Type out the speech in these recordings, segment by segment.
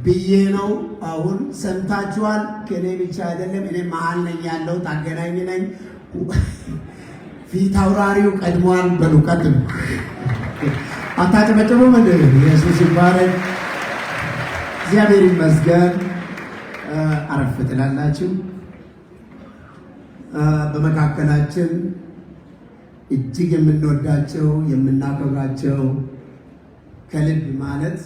ብዬ ነው። አሁን ሰምታችኋል። ከኔ ብቻ አይደለም፣ እኔ መሀል ነኝ ያለው ታገናኝ ነኝ። ፊት አውራሪው ቀድሟል። በሉቀት አታጨበጭቡ። ምንድን ኢየሱስ ይባረክ። እግዚአብሔር ይመስገን። አረፍ ትላላችሁ። በመካከላችን እጅግ የምንወዳቸው የምናከብራቸው ከልብ ማለት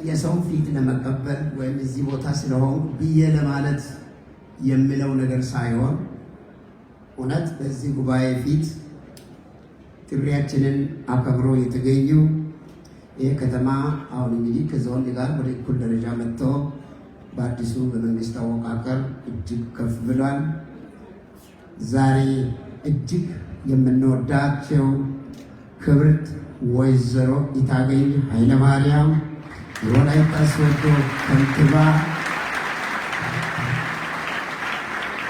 የሰውን ፊት ለመቀበል ወይም እዚህ ቦታ ስለሆን ብዬ ለማለት የሚለው ነገር ሳይሆን እውነት በዚህ ጉባኤ ፊት ጥሪያችንን አከብሮ የተገኙ ይህ ከተማ አሁን እንግዲህ ከዞን ጋር ወደ እኩል ደረጃ መጥቶ በአዲሱ በመንግስት አወቃቀር እጅግ ከፍ ብሏል። ዛሬ እጅግ የምንወዳቸው ክብርት ወይዘሮ ኢታገኝ ኃይለማርያም የወላይታ ሶዶ ከንቲባ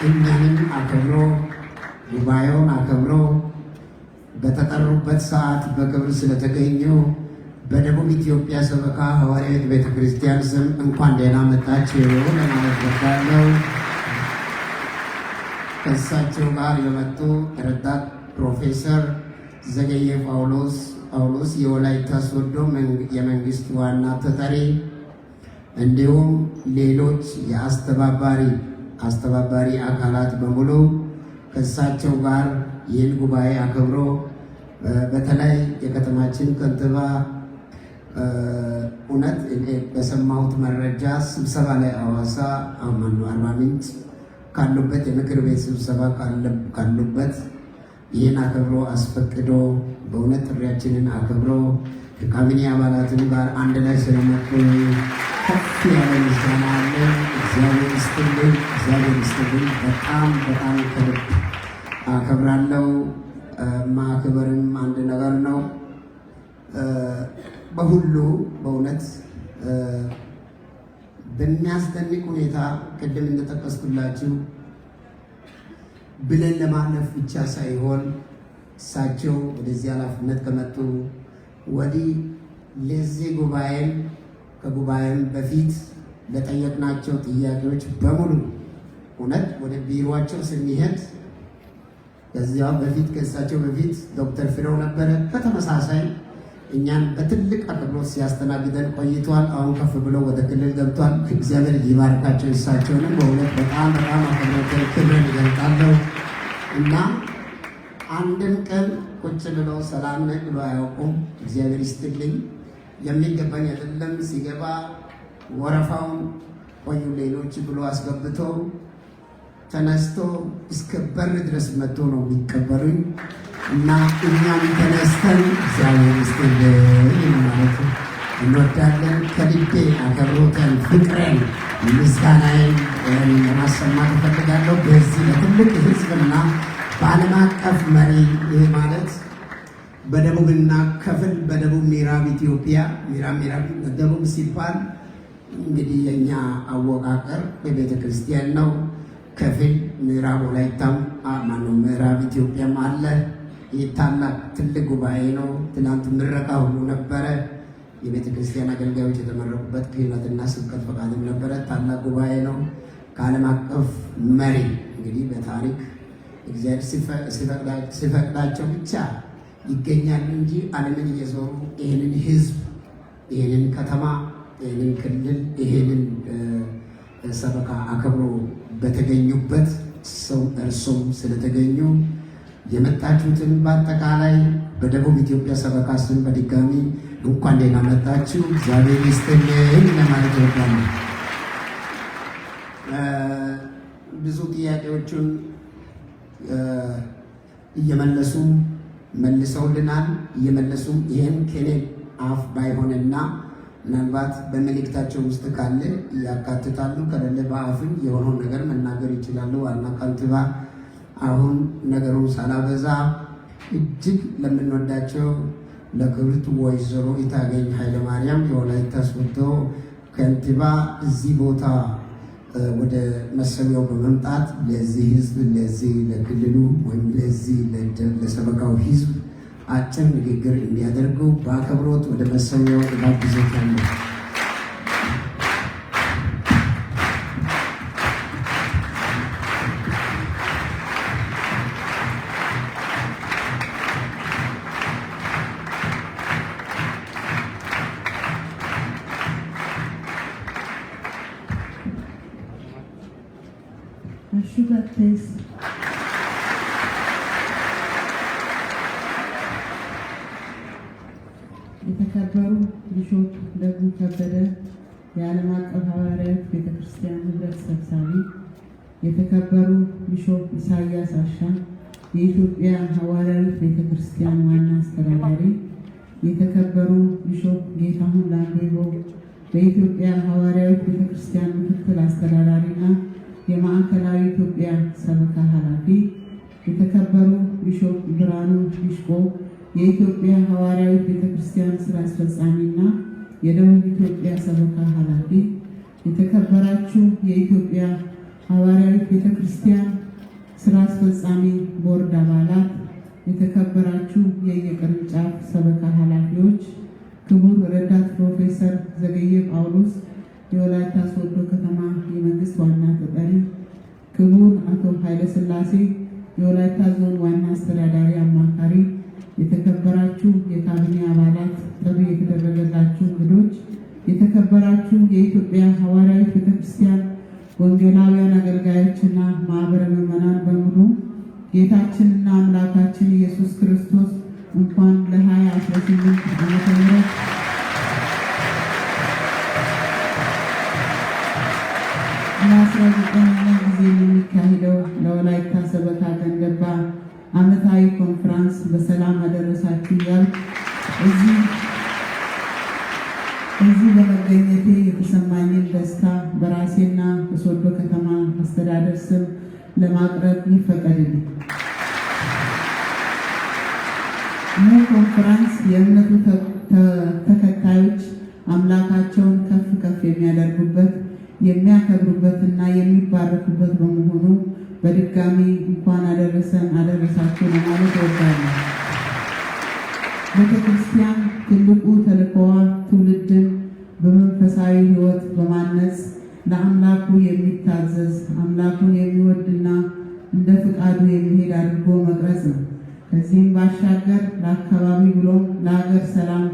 እኛንም አከብሮ ጉባኤውን አከብሮ በተጠሩበት ሰዓት በክብር ስለተገኙ በደቡብ ኢትዮጵያ ሰበካ ሐዋርያት ቤተ ክርስቲያን ስም እንኳን ደህና መጣችሁ ለማለት ወዳለሁ። ከእሳቸው ጋር የመጡ ረዳት ፕሮፌሰር ዘገየ ጳውሎስ የወላይታ ሶዶ የመንግስት ዋና ተጠሪ እንዲሁም ሌሎች የአስተባባሪ አካላት በሙሉ ከእሳቸው ጋር ይህን ጉባኤ አክብሮ በተለይ የከተማችን ከንቲባ እውነት በሰማሁት መረጃ ስብሰባ ላይ ሐዋሳ አርባ ምንጭ ካሉበት የምክር ቤት ስብሰባ ካሉበት ይህን አክብሮ አስፈቅዶ በእውነት ጥሪያችንን አክብሮ ከካቢኔ አባላትን ጋር አንድ ላይ ስለመጡ ከፍ ያለ ምስጋና አለ። እግዚአብሔር ይስጥልኝ፣ እግዚአብሔር ይስጥልኝ። በጣም በጣም ከልብ አከብራለሁ። ማክበርም አንድ ነገር ነው። በሁሉ በእውነት በሚያስደንቅ ሁኔታ ቅድም እንደጠቀስኩላችሁ ብለን ለማለፍ ብቻ ሳይሆን እሳቸው ወደዚህ ኃላፊነት ከመጡ ወዲህ ለዚህ ጉባኤም ከጉባኤም በፊት ለጠየቅናቸው ጥያቄዎች በሙሉ እውነት ወደ ቢሮአቸው ስንሄድ ከዚያው በፊት ከእሳቸው በፊት ዶክተር ፍሬው ነበረ። በተመሳሳይ እኛን በትልቅ አክብሮት ሲያስተናግደን ቆይቷል። አሁን ከፍ ብሎ ወደ ክልል ገብቷል። እግዚአብሔር ይባርካቸው። እሳቸውንም በእውነት በጣም በጣም አክብሮት ክብርን ይገልጣለሁ እና አንድም ቀን ቁጭ ብሎ ሰላም ነኝ ብሎ አያውቁም። እግዚአብሔር ይስጥልኝ። የሚገባኝ አይደለም ሲገባ ወረፋውን ቆዩ ሌሎች ብሎ አስገብቶ ተነስቶ እስከ በር ድረስ መጥቶ ነው የሚቀበሉኝ እና እኛም ተነስተን እግዚአብሔር ይስጥልኝ ማለት እንወዳለን። ከልቤ አከብሮትን፣ ፍቅሬን፣ ምስጋናዬን ለማሰማት እፈልጋለሁ። በዚህ ለትልቅ ሕዝብና በዓለም አቀፍ መሪ ይህ ማለት በደቡብና ከፍል በደቡብ ምዕራብ ኢትዮጵያ ምዕራብ ደቡብ ሲባል እንግዲህ የኛ አወቃቀር በቤተ ክርስቲያን ነው። ከፍል ምዕራብ ወላይታም ማነው ምዕራብ ኢትዮጵያም አለ። ይህ ታላቅ ትልቅ ጉባኤ ነው። ትናንት ምረቃ ሁሉ ነበረ። የቤተ ክርስቲያን አገልጋዮች የተመረቁበት ክህነትና ስብከት ፈቃድም ነበረ። ታላቅ ጉባኤ ነው። ከዓለም አቀፍ መሪ እንግዲህ በታሪክ እግዚአብሔር ሲፈቅዳቸው ብቻ ይገኛሉ እንጂ ዓለምን እየዞሩ ይህንን ህዝብ፣ ይህንን ከተማ፣ ይህንን ክልል፣ ይህንን ሰበካ አከብሮ በተገኙበት ሰው እርሱም ስለተገኙ የመጣችሁትን በአጠቃላይ በደቡብ ኢትዮጵያ ሰበካ ስም በድጋሚ እንኳን ደህና መጣችሁ። እግዚአብሔር ይስጥልኝ ለማለት እወዳለሁ። ብዙ ጥያቄዎችን እየመለሱ መልሰውልናል። እየመለሱ ይህን ከኔ አፍ ባይሆንና ምናልባት በመልእክታቸው ውስጥ ካለ ያካትታሉ፣ ከሌለ በአፍን የሆነውን ነገር መናገር ይችላሉ። ዋና ካንቲባ አሁን ነገሩን ሳላበዛ እጅግ ለምንወዳቸው ለክብርት ወይዘሮ ኢታገኝ ኃይለማርያም የወላይታ ሶዶ ከንቲባ እዚህ ቦታ ወደ መሰቢያው በመምጣት ለዚህ ህዝብ፣ ለዚህ ለክልሉ ወይም ለዚህ ለሰበካው ህዝብ አጭር ንግግር እንዲያደርጉ በአክብሮት ወደ መሰቢያው ጋብዛለሁ። የተከበሩ ቢሾፕ ደጉ ከበደ የዓለም አቀፍ ሐዋርያት ቤተክርስቲያን ህብረት ሰብሳቢ፣ የተከበሩ ቢሾፕ ኢሳያስ አሻ የኢትዮጵያ ሐዋርያት ቤተክርስቲያን ዋና አስተዳዳሪ፣ የተከበሩ ቢሾፕ ጌታሁን ላምቤቦ በኢትዮጵያ ሐዋርያት ቤተክርስቲያን ምክትል አስተዳዳሪና የማዕከላዊ ኢትዮጵያ ሰበካ ኃላፊ፣ የተከበሩ ቢሾፕ ብርሃኑ ቢሽቆ የኢትዮጵያ ሐዋርያዊት ቤተክርስቲያን ስራ አስፈጻሚና የደቡብ ኢትዮጵያ ሰበካ ኃላፊ፣ የተከበራችሁ የኢትዮጵያ ሐዋርያዊት ቤተክርስቲያን ስራ አስፈጻሚ ቦርድ አባላት፣ የተከበራችሁ የየቅርንጫፍ ሰበካ ኃላፊዎች፣ ክቡር ረዳት ፕሮፌሰር ዘገየ ጳውሎስ የወላይታ ሶዶ ከተማ የመንግስት ዋና ተጠሪ፣ ክቡር አቶ ኃይለ ሥላሴ የወላይታ ዞን ዋና አስተዳዳሪ አማካሪ፣ የተከበራችሁ የካቢኔ አባላት፣ ጥሪ የተደረገላችሁ እንግዶች፣ የተከበራችሁ የኢትዮጵያ ሐዋርያዊት ቤተክርስቲያን ወንጌላውያን አገልጋዮችና ማህበረ ምዕመናን በሙሉ ጌታችንና አምላካችን ኢየሱስ ክርስቶስ እንኳን ለ2018 ዓመተ ምህረት ለ19ኛ ጊዜ የሚካሄደው ለወላይታ ሰበካ ገንደባ ዓመታዊ ኮንፈረንስ በሰላም አደረሳችሁ እያልኩ እዚህ በመገኘቴ የተሰማኝን ደስታ በራሴና በሶዶ ከተማ አስተዳደር ስም ለማቅረብ ይፈቀድልኝ። ይህ ኮንፈረንስ የእምነቱ ተከታዮች አምላካቸውን ከፍ ከፍ የሚያደርጉበት የሚያከብሩበትና የሚባረኩበት በመሆኑ በድጋሚ እንኳን አደረሰን አደረሳችሁ ለማለት እወዳለሁ። ቤተክርስቲያን ትልቁ ተልእኮዋ ትውልድን በመንፈሳዊ ሕይወት በማነጽ ለአምላኩ የሚታዘዝ አምላኩን የሚወድና እንደ ፍቃዱ የሚሄድ አድርጎ መቅረጽ ነው። ከዚህም ባሻገር ለአካባቢ ብሎም ለሀገር ሰላም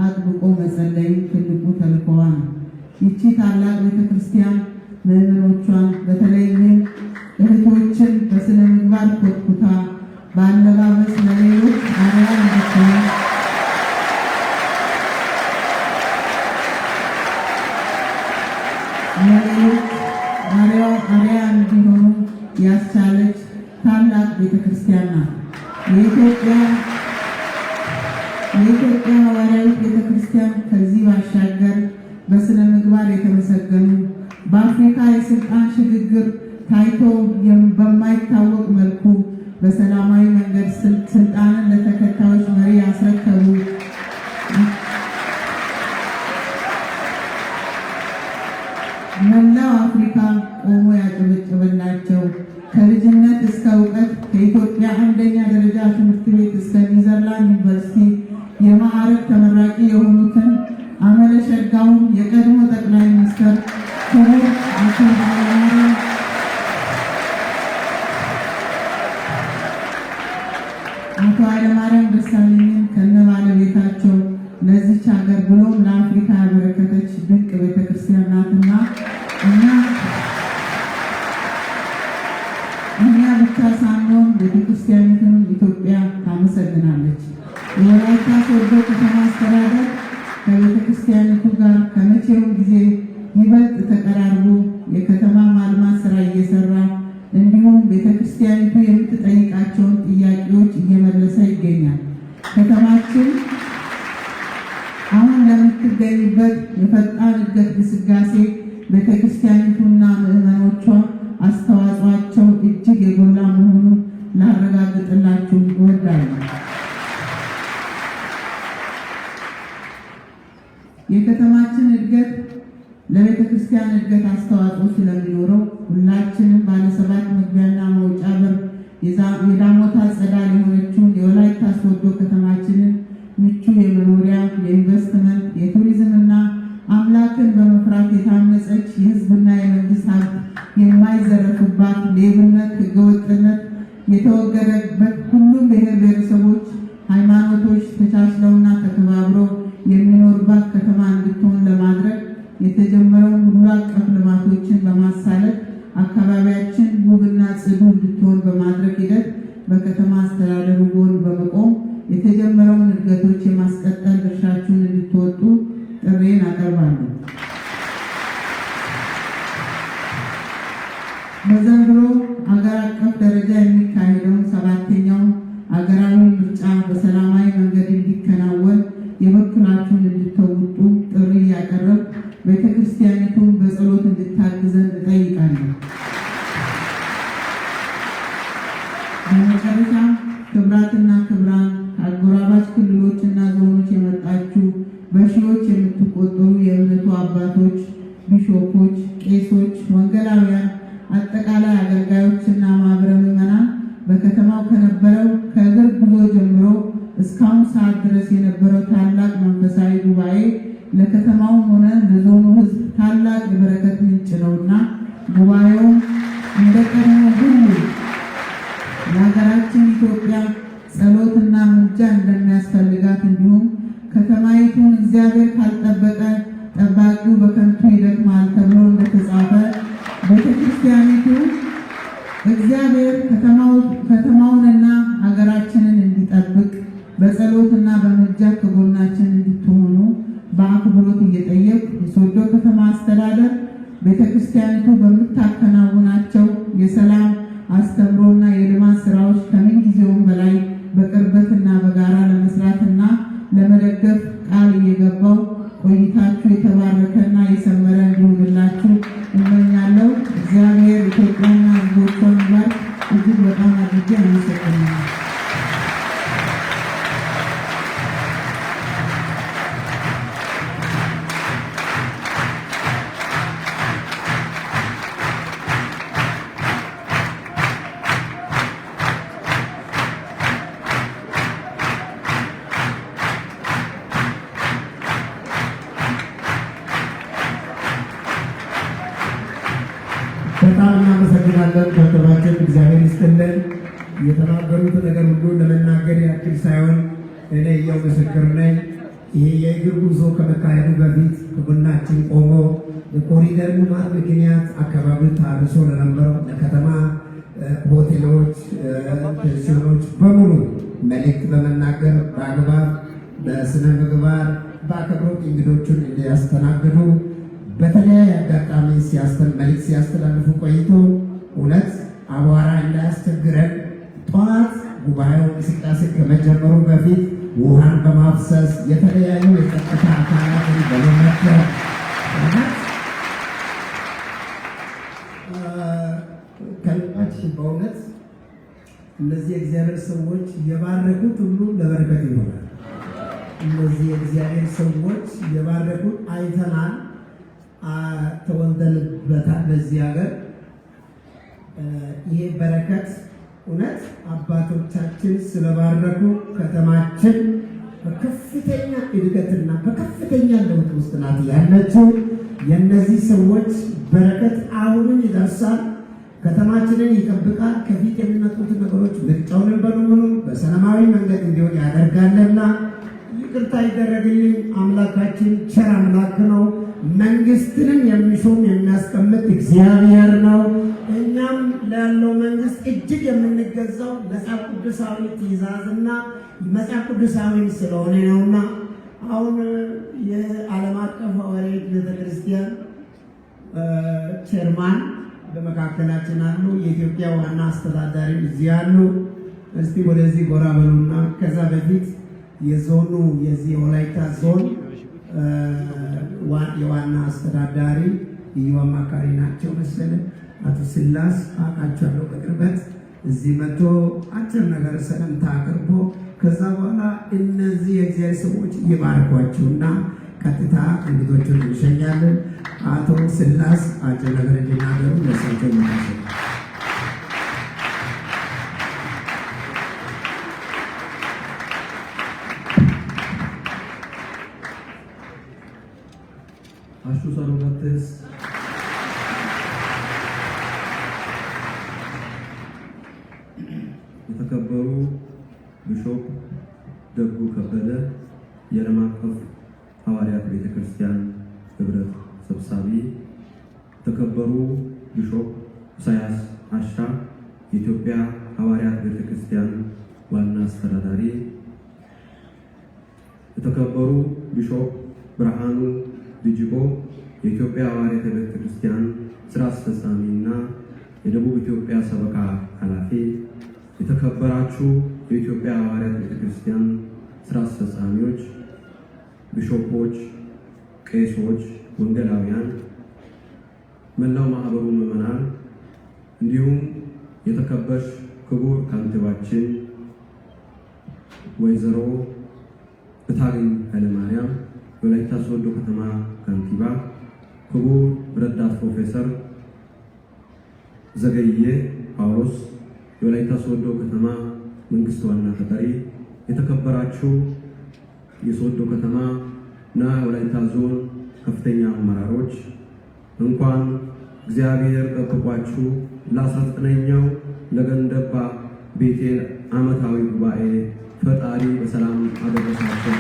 አጥብቆ መጸለይም ትልቁ ተልእኮዋ ነው። ይቺ ታላቅ ቤተክርስቲያን ምዕመኖቿን በተለይም እህቶችን በስነ ምግባር ኮትኩታ በአለባበስ ለሌሎች አርአያ እንድትሆን ለሌሎች አርአያ እንዲሆኑ ያስቻለች ታላቅ ቤተክርስቲያን ናት። የኢትዮጵያ ሐዋርያዊት ቤተክርስቲያን ከዚህ ባሻገር በስነ ምግባር የተመሰገኑ በአፍሪካ የስልጣን ሽግግር ታይቶ በማይታወቅ መልኩ በሰላማዊ መንገድ ስልጣንን ለተከታዮች መሪ ያስረከቡ መላው አፍሪካ ቆሞ ያጨበጨበላቸው ከልጅነት እስከ እውቀት ከኢትዮጵያ አንደኛ ደረጃ ትምህርት ቤት እስከ ኒዘርላንድ ዩኒቨርሲቲ የማዕረግ ተመራቂ የሆኑትን አመለሸጋውን የቀድሞ ጠቅላይ ሚኒስትር ክቡር አቶ ኃይለማርያም ደሳለኝን ከነ ባለቤታቸው ለዚች ሀገር ብሎም ለአፍሪካ ያበረከተች ድንቅ ቤተክርስቲያን ናትና እኛ ብቻ ሳንሆን ቤተክርስቲያኒቱን ኢትዮጵያ ታመሰግናለች። የወላይታ ሶዶ ከተማ አስተዳደር ከቤተክርስቲያኒቱ ጋር ከመቼውም ጊዜ ይበልጥ ተቀራርቦ የከተማ ማልማት ስራ እየሰራ እንዲሁም ቤተክርስቲያኒቱ የምትጠይቃቸውን ጥያቄዎች እየመለሰ ይገኛል። ከተማችን አሁን ለምትገኝበት የፈጣን እድገት ግስጋሴ ቤተክርስቲያኒቱና ምዕመኖቿ አስተዋጽኦአቸው እጅግ የጎላ መሆኑን ላረጋግጥላችሁ እወዳለሁ። የከተማችን እድገት ለቤተክርስቲያን እድገት አስተዋጽኦ ስለሚኖረው ሁላችንም ባለሰባት መግቢያና መውጫ በር የዳሞታ ጸዳል የሆነችውን የወላይታ ሶዶ ከተማችንን ምቹ የመኖሪያ፣ የኢንቨስትመንት፣ የቱሪዝምና አምላክን በመፍራት የታነጸች የሕዝብና የመንግስት ሀብት የማይዘረፍባት፣ ሌብነት፣ ህገወጥነት የተወገደበት፣ ሁሉም ብሔር ብሔረሰቦች፣ ሃይማኖቶች ተቻችለውና ተከባብረው የሚኖርባት ከተማ እንድትሆን ለማድረግ የተጀመረውን ሁሉ አቀፍ ልማቶችን በማሳለጥ አካባቢያችን ውብና ጽዱ እንድትሆን በማድረግ ሂደት በከተማ አስተዳደሩ ጎን በመቆም የተጀመረውን እድገቶች የማስቀጠል ድርሻችሁን እንድትወጡ ጥሬን አቀርባለሁ። በዘንድሮ አገር አቀፍ ደረጃ የሚካሄደውን 7ኛውን አገራዊ ምርጫ በሰላማዊ መንገድ እንዲከናወን የበኩላችሁን እንድትወጡ ጥሪ ያቀረብ ቤተክርስቲያኒቱን በጸሎት እንድታግዘን እጠይቃለሁ። በመጨረሻ ክብራትና ክብራን ከአጎራባች ክልሎችና ዞኖች የመጣችሁ በሺዎች የምትቆጠሩ የእምነቱ አባቶች፣ ቢሾፖች፣ ቄሶች፣ ወንጌላውያን፣ አጠቃላይ አገልጋዮችና ማህበረ ምዕመናን በከተማው ከነበረው ከእግር ጉዞ ጀምሮ እስካሁን ሰዓት ድረስ የነበረው ታላቅ መንፈሳዊ ጉባኤ ለከተማውም ሆነ ለዞኑ ሕዝብ ታላቅ የበረከት ምንጭ ነውና ጉባኤው እንደ ቀድሞ ሁሉ ለሀገራችን ኢትዮጵያ ጸሎትና ምልጃ እንደሚያስፈልጋት እንዲሁም ከተማይቱን እግዚአብሔር ካልጠበቀ ጠባቂው በከንቱ ይደክማል ተብሎ እንደተጻፈ ቤተክርስቲያኒቱ እግዚአብሔር ከተማውንና ሀገራችንን እንዲጠብቅ በጸሎትና በምልጃ ከጎናችን እንድትሆኑ በአክብሮት እየጠየቅ የሶዶ ከተማ አስተዳደር ቤተክርስቲያኒቱ በምታከናውናቸው የሰላም አስተምሮና የልማት ስራዎች ከምን ጊዜውም በላይ በቅርበትና በጋራ ለመስራትና ለመደገፍ ቃል እየገባው ቆይታችሁ የተባረከና የሰመረ እንዲሆንላችሁ እመኛለሁ። እግዚአብሔር ኢትዮጵያና ሕዝቦቿን ይባርክ። እጅግ በጣም አድርጌ አመሰግናለሁ። በጣም እናመሰግናለን። ከተማችን እግዚአብሔር ይስጥልን። የተናገሩት ነገር ሁሉ ለመናገር ያክል ሳይሆን እኔ ያው ምስክር ነኝ። ይሄ የእግር ጉዞ ከመካሄዱ በፊት ከጎናችን ቆሞ የኮሪደር ልማት ምክንያት አካባቢው ታርሶ ለነበረው ለከተማ ሆቴሎች፣ ፔንሲዮኖች በሙሉ መልእክት በመናገር በአግባብ በስነ ምግባር በአክብሮት እንግዶቹን እንዲያስተናግዱ በተለያየ አጋጣሚ መልእክት ሲያስተላልፉ ቆይቶ እውነት አቧራ እንዳያስቸግረን ጠዋት ጉባኤው እንቅስቃሴ ከመጀመሩ በፊት ውሃን በማፍሰስ የተለያዩ የጸጥታ አካላትን በመመደብ ከልባችን በእውነት እነዚህ የእግዚአብሔር ሰዎች የባረኩት ሁሉ ለበረከት ይሆናል። እነዚህ የእግዚአብሔር ሰዎች የባረኩት አይተናል፣ ተወልደንበታል በዚህ ሀገር። ይሄ በረከት እውነት አባቶቻችን ስለባረኩ ከተማችን በከፍተኛ እድገትና በከፍተኛ ለውጥ ውስጥ ናት ያለችው። የእነዚህ ሰዎች በረከት አሁንም ይደርሳል፣ ከተማችንን ይጠብቃል። ከፊት የሚመጡት ነገሮች ምርጫውንም በሙሉ በሰላማዊ መንገድ እንዲሆን ያደርጋልና ይቅርታ ይደረግልኝ። አምላካችን ቸር አምላክ ነው። መንግስትንም የሚሾም የሚያስቀምጥ እግዚአብሔር ነው። እኛም ላለው መንግስት እጅግ የምንገዛው መጽሐፍ ቅዱሳዊ ትእዛዝና መጽሐፍ ቅዱሳዊ ስለሆነ ነውና አሁን የዓለም አቀፍ ሐዋርያት ቤተክርስቲያን ቸርማን በመካከላችን አሉ። የኢትዮጵያ ዋና አስተዳዳሪ እዚህ አሉ። እስቲ ወደዚህ ጎራ በሉና ከዛ በፊት የዞኑ የዚህ ወላይታ ዞን የዋና አስተዳዳሪ ልዩ አማካሪ ናቸው መሰለኝ አቶ ስላስ አቃቻለሁ በቅርበት እዚህ መጥቶ አጭር ነገር ሰላምታ አቅርቦ ከዛ በኋላ እነዚህ የእግዚአብሔር ሰዎች ይባርኳቸውና ቀጥታ እንግዶቹን እንሸኛለን። አቶ ስላስ አጭር ነገር እንዲናገሩ ለሰንተ ይመስል አሹ ሰሮጋትስ የተከበሩ ቢሾፕ ደጉ ከበደ የዓለም አቀፍ ሐዋርያት ቤተክርስቲያን ህብረት ሰብሳቢ፣ የተከበሩ ቢሾፕ ኢሳያስ አሻ የኢትዮጵያ ሐዋርያት ቤተክርስቲያን ዋና አስተዳዳሪ፣ የተከበሩ ቢሾፕ ብርሃኑ ዲጂቆ የኢትዮጵያ ሐዋርያት ቤተክርስቲያን ስራ አስፈጻሚና የደቡብ ኢትዮጵያ ሰበካ ኃላፊ፣ የተከበራችሁ የኢትዮጵያ ሐዋርያት ቤተክርስቲያን ስራ አስፈጻሚዎች፣ ቢሾፖች፣ ቄሶች፣ ወንጌላውያን፣ መላው ማህበሩ ምዕመናን፣ እንዲሁም የተከበርሽ ክቡር ካንቲባችን ወይዘሮ እታገኝ ኃይለማርያም የወላይታ ሶዶ ከተማ ካንቲባ፣ ክቡር ረዳት ፕሮፌሰር ዘገየ ጳውሎስ የወላይታ ሶዶ ከተማ መንግስት ዋና ተጠሪ፣ የተከበራችሁ የሶዶ ከተማ እና የወላይታ ዞን ከፍተኛ አመራሮች እንኳን እግዚአብሔር ጠብቋችሁ ለ19ኛው ለገንደባ ቤቴል ዓመታዊ ጉባኤ ፈጣሪ በሰላም አደረሳችሁ።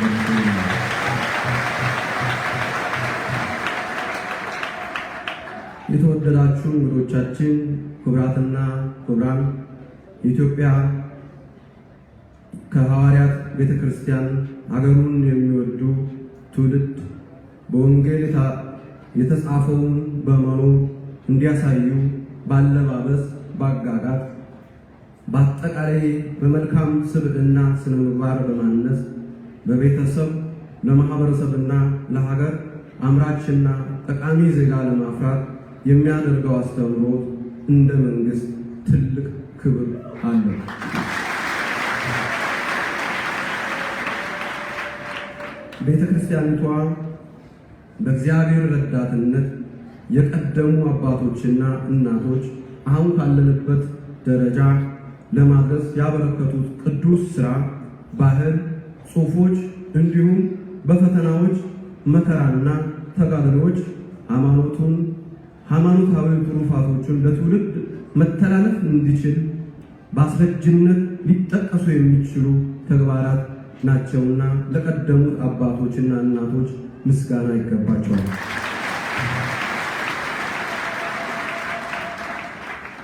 የተወደዳችሁ እንግዶቻችን፣ ክቡራትና ክቡራን፣ የኢትዮጵያ ከሐዋርያት ቤተክርስቲያን ሀገሩን የሚወዱ ትውልድ በወንጌል የተጻፈውን በመኖር እንዲያሳዩ ባለባበስ፣ ባጋጋት፣ በአጠቃላይ በመልካም ስብዕና ስነ ምግባር በማነጽ በቤተሰብ ለማህበረሰብና ለሀገር አምራችና ጠቃሚ ዜጋ ለማፍራት የሚያደርገው አስተምህሮት እንደ መንግስት ትልቅ ክብር አለው። ቤተክርስቲያኒቷ በእግዚአብሔር ረዳትነት የቀደሙ አባቶችና እናቶች አሁን ካለንበት ደረጃ ለማድረስ ያበረከቱት ቅዱስ ሥራ፣ ባህል፣ ጽሑፎች እንዲሁም በፈተናዎች መከራና ተጋድሎዎች ሃይማኖታዊ ትሩፋቶችን ለትውልድ መተላለፍ እንዲችል በአስረጅነት ሊጠቀሱ የሚችሉ ተግባራት ናቸውና ለቀደሙት አባቶችና እናቶች ምስጋና ይገባቸዋል።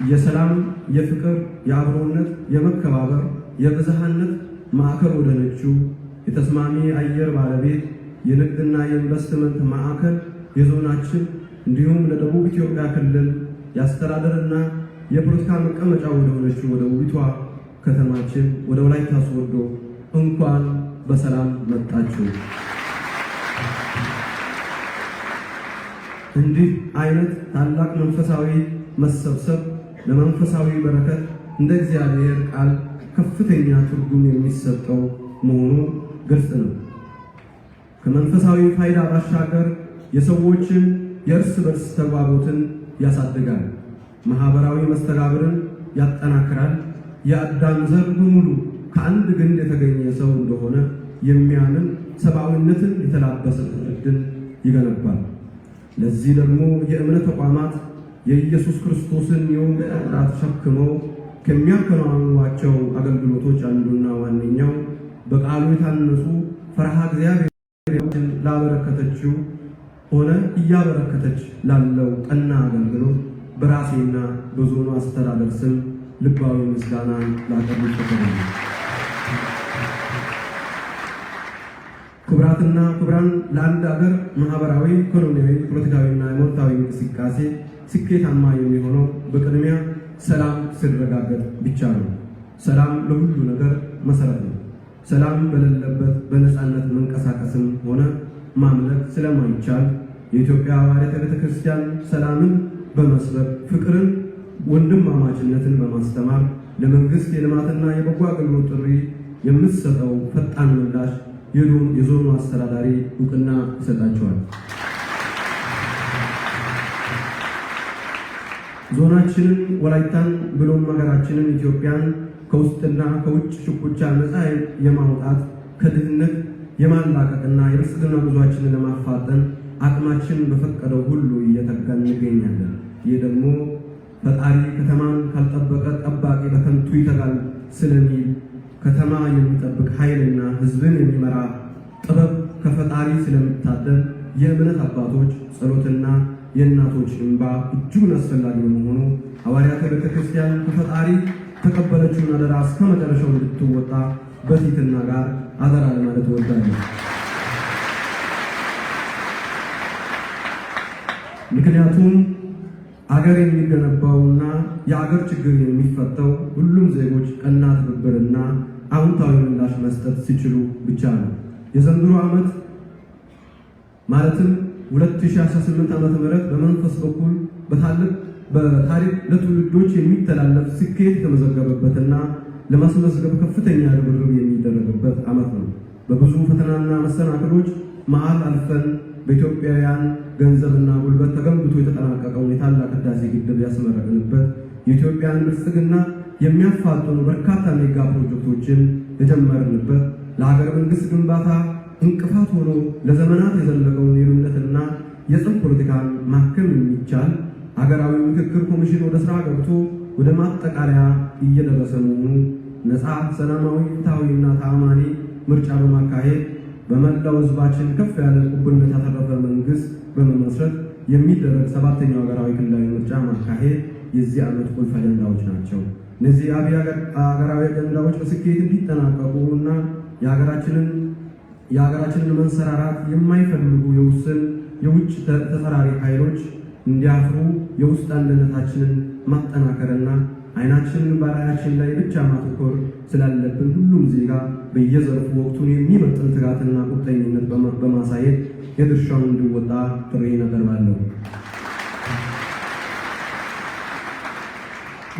የሰላም፣ የፍቅር፣ የአብሮነት፣ የመከባበር፣ የብዝሃነት ማዕከል ወደሆነችው የተስማሚ አየር ባለቤት የንግድና የኢንቨስትመንት ማዕከል የዞናችን እንዲሁም ለደቡብ ኢትዮጵያ ክልል የአስተዳደርና የፖለቲካ መቀመጫ ወደሆነችው ወደ ውቢቷ ከተማችን ወደ ወላይታ ሶዶ እንኳን በሰላም መጣችሁ። እንዲህ አይነት ታላቅ መንፈሳዊ መሰብሰብ ለመንፈሳዊ በረከት እንደ እግዚአብሔር ቃል ከፍተኛ ትርጉም የሚሰጠው መሆኑ ግልጽ ነው። ከመንፈሳዊ ፋይዳ ባሻገር የሰዎችን የእርስ በርስ ተግባቦትን ያሳድጋል፣ ማህበራዊ መስተጋብርን ያጠናክራል። የአዳም ዘር በሙሉ ከአንድ ግንድ የተገኘ ሰው እንደሆነ የሚያምን ሰብአዊነትን የተላበሰ ትውልድን ይገነባል። ለዚህ ደግሞ የእምነት ተቋማት የኢየሱስ ክርስቶስን የወንጌል ራስ ተሸክመው ከሚያከናውኗቸው አገልግሎቶች አንዱና ዋነኛው በቃሉ የታነጹ ፈርሃ እግዚአብሔርን ላበረከተችው ሆነ እያበረከተች ላለው ቀና አገልግሎት በራሴና በዞኑ አስተዳደር ስም ልባዊ ምስጋናን ላቀርብ እወዳለሁ። ክቡራትና ክቡራን፣ ለአንድ ሀገር ማህበራዊ፣ ኢኮኖሚያዊ፣ ፖለቲካዊና ሃይማኖታዊ እንቅስቃሴ ስኬታማ የሚሆነው በቅድሚያ ሰላም ሲረጋገጥ ብቻ ነው። ሰላም ለሁሉ ነገር መሰረት ነው። ሰላም በሌለበት በነፃነት መንቀሳቀስም ሆነ ማምለክ ስለማይቻል የኢትዮጵያ ሐዋርያት ቤተ ክርስቲያን ሰላምን በመስበክ ፍቅርን፣ ወንድማማችነትን በማስተማር ለመንግስት የልማትና የበጎ አገልግሎት ጥሪ የምትሰጠው ፈጣን ምላሽ የዞኑ አስተዳዳሪ እውቅና ይሰጣቸዋል። ዞናችንን ወላይታን ብሎም ሀገራችንን ኢትዮጵያን ከውስጥና ከውጭ ሽኩቻ ነፃ የማውጣት ከድህነት የማላቀቅና የብልጽግና ጉዟችንን ለማፋጠን አቅማችን በፈቀደው ሁሉ እየተጋን እንገኛለን። ይህ ደግሞ ፈጣሪ ከተማን ካልጠበቀ ጠባቂ በከንቱ ይተጋል ስለሚል ከተማ የሚጠብቅ ኃይልና ሕዝብን የሚመራ ጥበብ ከፈጣሪ ስለሚታደል የእምነት አባቶች ጸሎትና የእናቶች እንባ እጅጉን አስፈላጊ በመሆኑ ሐዋርያት ቤተ ክርስቲያን ከፈጣሪ ተቀበለችውን አደራ እስከ መጨረሻው እንድትወጣ በትህትና ጋር አደራ ለማለት እወዳለሁ። ምክንያቱም አገር የሚገነባውና የአገር ችግር የሚፈታው ሁሉም ዜጎች ቀና ትብብርና አዎንታዊ ምላሽ መስጠት ሲችሉ ብቻ ነው። የዘንድሮ ዓመት ማለትም 2018 ዓመተ ምህረት በመንፈስ በኩል በታሪክ ለትውልዶች የሚተላለፍ ስኬት የተመዘገበበትና ለማስመዝገብ ከፍተኛ ርብርብ የሚደረግበት ዓመት ነው። በብዙ ፈተናና መሰናክሎች መሃል አልፈን በኢትዮጵያውያን ገንዘብና ጉልበት ተገንብቶ የተጠናቀቀውን የታላቅ ህዳሴ ግድብ ያስመረቅንበት፣ የኢትዮጵያን ብልጽግና የሚያፋጥኑ በርካታ ሜጋ ፕሮጀክቶችን የጀመርንበት፣ ለሀገር መንግስት ግንባታ እንቅፋት ሆኖ ለዘመናት የዘለቀውን የልዩነትና የጽንፍ ፖለቲካን ማከም የሚቻል ሀገራዊ ምክክር ኮሚሽን ወደ ስራ ገብቶ ወደ ማጠቃለያ እየደረሰ መሆኑ፣ ነፃ፣ ሰላማዊ፣ ፍትሐዊና ተአማኒ ምርጫ በማካሄድ በመላው ህዝባችን ከፍ ያለ ቅቡልነት ያተረፈ መንግስት በመመስረት የሚደረግ 7ኛው ሀገራዊ ክልላዊ ምርጫ ማካሄድ የዚህ ዓመት ቁልፍ አጀንዳዎች ናቸው። እነዚህ ሀገራዊ አጀንዳዎች በስኬት እንዲጠናቀቁ እና የሀገራችንን መንሰራራት የማይፈልጉ የውጭ ተፈራሪ ኃይሎች እንዲያፍሩ የውስጥ አንድነታችንን ማጠናከርና አይናችንን በራያችን ላይ ብቻ ማተኮር ስላለብን ሁሉም ዜጋ በየዘርፉ ወቅቱን የሚመጥን ትጋትና ቁርጠኝነት በማሳየት የድርሻውን እንዲወጣ ጥሪዬን አቀርባለሁ።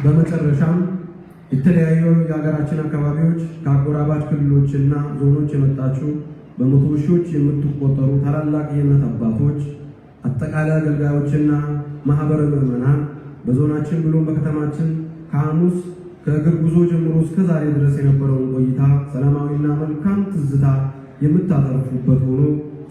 በመጨረሻም የተለያዩ የሀገራችን አካባቢዎች ከአጎራባች ክልሎችና ዞኖች የመጣችሁ በመቶ ሺዎች የምትቆጠሩ ታላላቅ የእምነት አባቶች፣ አጠቃላይ አገልጋዮችና ማህበረ ምዕመናን በዞናችን ብሎም በከተማችን ከሐሙስ ከእግር ጉዞ ጀምሮ እስከ ዛሬ ድረስ የነበረውን ቆይታ ሰላማዊና መልካም ትዝታ የምታተርፉበት ሆኖ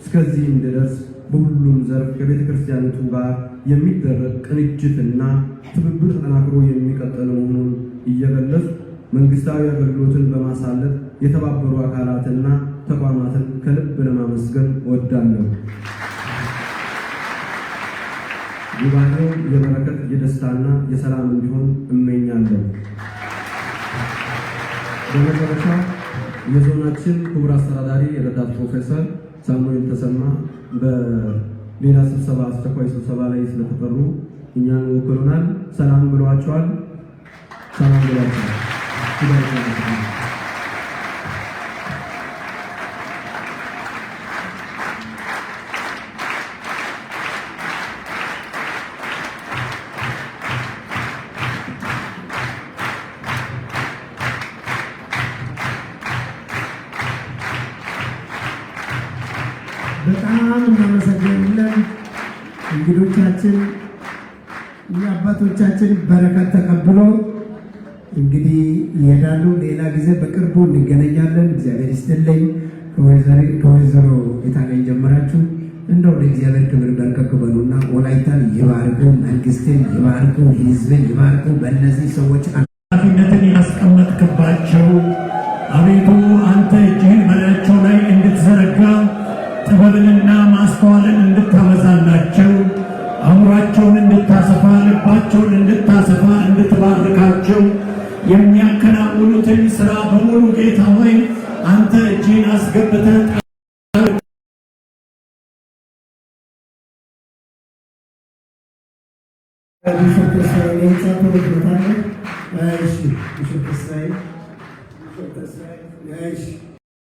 እስከዚህ እንዲደርስ በሁሉም ዘርፍ ከቤተ ክርስቲያኒቱ ጋር የሚደረግ ቅንጅትና ትብብር ተጠናክሮ የሚቀጥል መሆኑን እየገለጹ መንግስታዊ አገልግሎትን በማሳለጥ የተባበሩ አካላትና ተቋማትን ከልብ ለማመስገን እወዳለሁ። ጉባኤው የበረከት የደስታና የሰላም እንዲሆን እመኛለሁ። በመጨረሻ የዞናችን ክቡር አስተዳዳሪ የረዳት ፕሮፌሰር ሳሙኤል ተሰማ በሌላ ስብሰባ አስቸኳይ ስብሰባ ላይ ስለተጠሩ እኛን ወክሎናል። ሰላም ብሏቸዋል። ሰላም ብሏቸዋል። በጣም እናመሰግናለን። እንግዶቻችን የአባቶቻችን በረከት ተቀብሎ እንግዲህ ይሄዳሉ። ሌላ ጊዜ በቅርቡ እንገናኛለን። እግዚአብሔር ይስጥልኝ። ከወይዘሮ የታገኝ ጀምራችሁ እንደው ለእግዚአብሔር ክብር በርከክ በሉና ወላይታን ይባርኩ፣ መንግስትን ይባርኩ፣ ህዝብን ይባርኩ። በእነዚህ ሰዎች ኃላፊነትን ያስቀመጥክባቸው አቤቱ አንተ እጅህን በላያቸው ላይ እንድትዘረጋ ጥበብንና ማስተዋልን እንድታበዛላቸው አእምሯቸውን እንድታሰፋ ልባቸውን ቢሾፕ ተስፋዬ የህፃን ፕሮጀክት አለ። እሺ ቢሾፕ ተስፋዬ